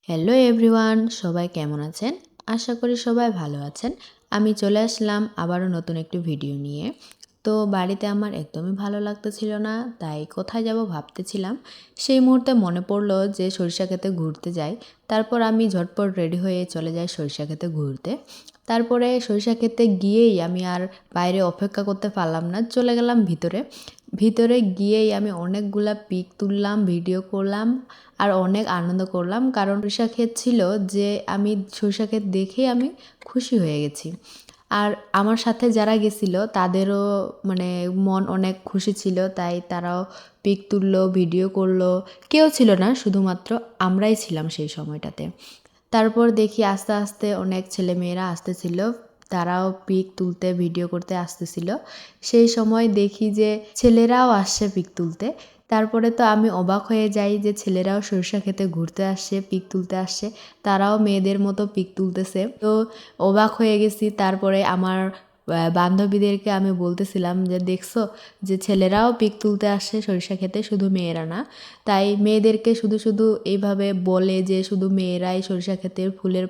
Hello everyone, সবাই কেমন আছেন? আশা করি সবাই ভালো আছেন। আমি চলে আসলাম আবারও নতুন একটি ভিডিও নিয়ে। তো বাড়িতে আমার একদমই ভালো লাগতেছিল না, তাই কোথায় যাব ভাবতেছিলাম। সেই মুহূর্তে মনে পড়লো যে সরিষা ক্ষেতে ঘুরতে যাই। তারপর আমি ঝটপট রেডি হয়ে চলে যাই সরিষা ক্ষেতে ঘুরতে। তারপরে সরিষা ক্ষেতে গিয়েই আমি আর বাইরে অপেক্ষা করতে পারলাম না, চলে গেলাম ভিতরে। ভিতরে গিয়েই আমি অনেকগুলা পিক তুললাম, ভিডিও করলাম আর অনেক আনন্দ করলাম, কারণ সরিষা ক্ষেত ছিল যে আমি সরিষা ক্ষেত দেখেই আমি খুশি হয়ে গেছি। আর আমার সাথে যারা গেছিল তাদেরও মানে মন অনেক খুশি ছিল, তাই তারাও পিক তুললো, ভিডিও করলো। কেউ ছিল না, শুধুমাত্র আমরাই ছিলাম সেই সময়টাতে। তারপর দেখি আস্তে আস্তে অনেক ছেলেমেয়েরা আসতেছিল, তারাও পিক তুলতে, ভিডিও করতে আসতেছিল। সেই সময় দেখি যে ছেলেরাও আসছে পিক তুলতে। তারপরে তো আমি অবাক হয়ে যাই যে ছেলেরাও সরিষা ক্ষেতে ঘুরতে আসছে, পিক তুলতে আসছে। তারাও মেয়েদের মতো পিক তুলতেছে। তো অবাক হয়ে গেছি। তারপরে আমার বান্ধবীদেরকে আমি বলতেছিলাম যে দেখছো যে ছেলেরাও পিক তুলতে আসছে সরিষা ক্ষেতে, শুধু মেয়েরা না। তাই মেয়েদেরকে শুধু শুধু এইভাবে বলে যে শুধু মেয়েরাই সরিষা ক্ষেতের ফুলের